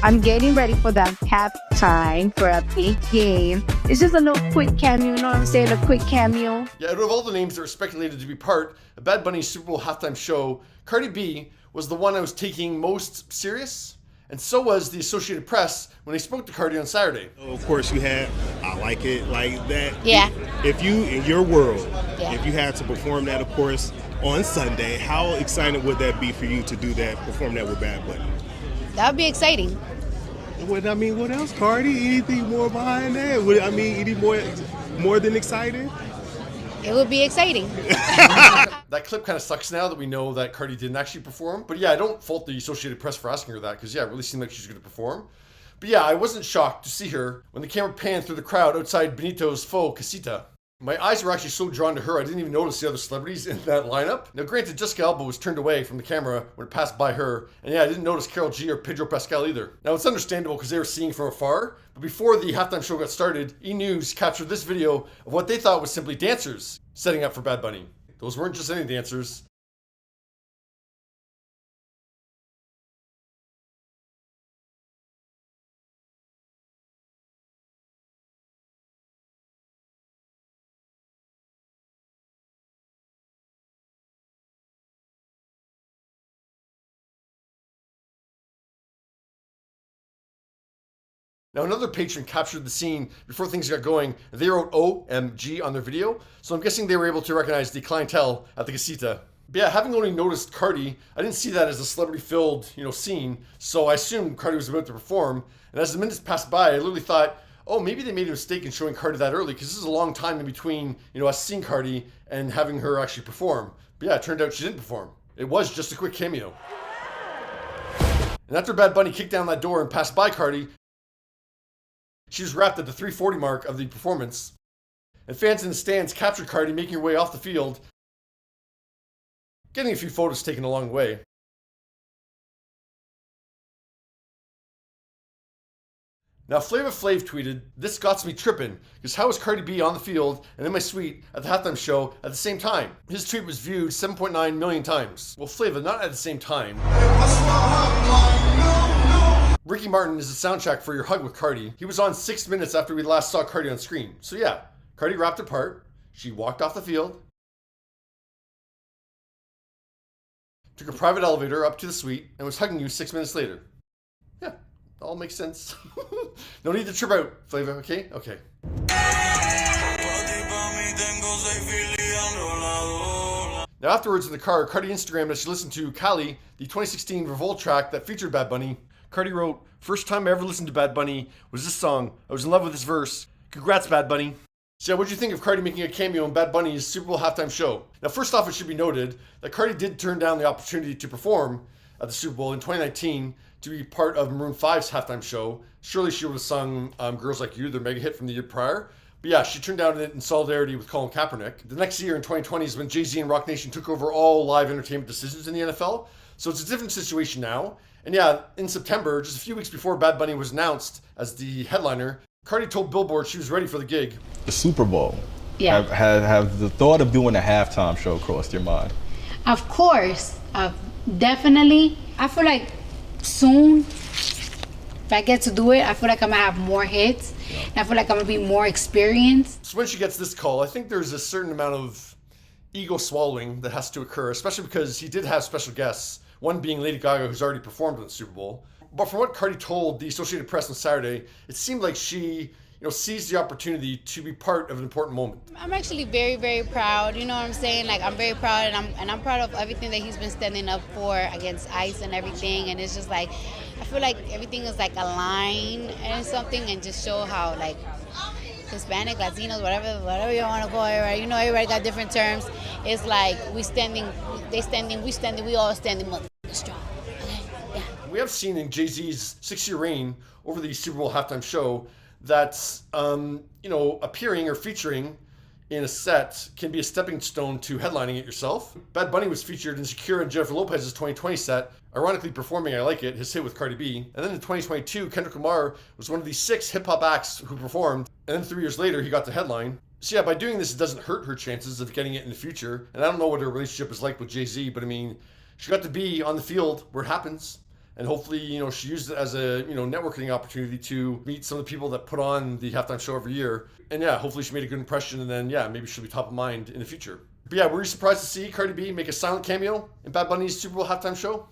I'm getting ready for that halftime for a big game. It's just a little quick cameo, you know what I'm saying? A quick cameo. Yeah, out of all the names that were speculated to be part of Bad Bunny's Super Bowl halftime show, Cardi B was the one I was taking most serious. And so was the Associated Press when they spoke to Cardi on Saturday. Of course, you had I Like It like that. Yeah. If you, in your world, Yeah. if you had to perform that, of course, on Sunday, how excited would that be for you to do that, perform that with Bad Bunny? That would be exciting. What else, Cardi? Anything more behind that? Anything more than exciting? It would be exciting. That clip kind of sucks now that we know that Cardi didn't actually perform. But yeah, I don't fault the Associated Press for asking her that because, yeah, it really seemed like she's going to perform. But yeah, I wasn't shocked to see her when the camera panned through the crowd outside Benito's faux casita. My eyes were actually so drawn to her, I didn't even notice the other celebrities in that lineup. Now, granted, Jessica Alba was turned away from the camera when it passed by her. And yeah, I didn't notice Karol G or Pedro Pascal either. Now, it's understandable because they were seeing from afar. But before the halftime show got started, E! News captured this video of what they thought was simply dancers setting up for Bad Bunny. Those weren't just any dancers. Now, another patron captured the scene before things got going. They wrote OMG on their video, so I'm guessing they were able to recognize the clientele at the casita. But yeah, having only noticed Cardi, I didn't see that as a celebrity-filled, scene, so I assumed Cardi was about to perform. And as the minutes passed by, I literally thought, oh, maybe they made a mistake in showing Cardi that early, because this is a long time in between, us seeing Cardi and having her actually perform. But yeah, it turned out she didn't perform. It was just a quick cameo. And after Bad Bunny kicked down that door and passed by Cardi, she was wrapped at the 3:40 mark of the performance, and fans in the stands captured Cardi making her way off the field, getting a few photos taken along the way. Now, Flav tweeted, "This got me tripping, because how is Cardi B on the field and in my suite at the halftime show at the same time?" His tweet was viewed 7.9 million times. Well, Flav, not at the same time. Ricky Martin is the soundtrack for your hug with Cardi. He was on 6 minutes after we last saw Cardi on screen. So yeah, Cardi wrapped apart, she walked off the field, took a private elevator up to the suite, and was hugging you 6 minutes later. Yeah, all makes sense. No need to trip out, Flavor, okay? Okay. Now afterwards in the car, Cardi Instagrammed that she listened to Cali, the 2016 Revolt track that featured Bad Bunny. Cardi wrote, "First time I ever listened to Bad Bunny was this song. I was in love with this verse. Congrats, Bad Bunny." So what'd you think of Cardi making a cameo in Bad Bunny's Super Bowl halftime show? Now first off, it should be noted that Cardi did turn down the opportunity to perform at the Super Bowl in 2019 to be part of Maroon 5's halftime show. Surely she would have sung Girls Like You, their mega hit from the year prior. But yeah, she turned down it in solidarity with Colin Kaepernick. The next year in 2020 is when Jay-Z and Roc Nation took over all live entertainment decisions in the NFL. So it's a different situation now. And yeah, in September, just a few weeks before Bad Bunny was announced as the headliner, Cardi told Billboard she was ready for the gig. The Super Bowl. Yeah. Have the thought of doing a halftime show crossed your mind? Of course. Definitely. I feel like soon, if I get to do it, I feel like I'm gonna have more hits. And I feel like I'm gonna be more experienced. So when she gets this call, I think there's a certain amount of ego swallowing that has to occur, especially because he did have special guests. One being Lady Gaga, who's already performed in the Super Bowl. But from what Cardi told the Associated Press on Saturday, it seemed like she, seized the opportunity to be part of an important moment. I'm actually very, very proud. You know what I'm saying? Like, I'm very proud, and I'm proud of everything that he's been standing up for against ICE and everything. And it's just like, I feel like everything is like aligned and something, and just show how like Hispanic, Latinos, whatever you want to call it, right? Everybody got different terms. It's like we standing, they standing, we standing, we all standing, motherfucking strong. Okay? Yeah. We have seen in Jay-Z's 6-year reign over the Super Bowl halftime show that, appearing or featuring in a set can be a stepping stone to headlining it yourself. Bad Bunny was featured in Shakira and Jennifer Lopez's 2020 set, ironically performing I Like It, his hit with Cardi B. And then in 2022, Kendrick Lamar was one of the 6 hip-hop acts who performed, and then 3 years later, he got the headline. So yeah, by doing this, it doesn't hurt her chances of getting it in the future. And I don't know what her relationship is like with Jay-Z, but I mean, she got to be on the field where it happens. And hopefully, she used it as a, networking opportunity to meet some of the people that put on the halftime show every year. And yeah, hopefully she made a good impression, and then, yeah, maybe she'll be top of mind in the future. But yeah, were you surprised to see Cardi B make a silent cameo in Bad Bunny's Super Bowl halftime show?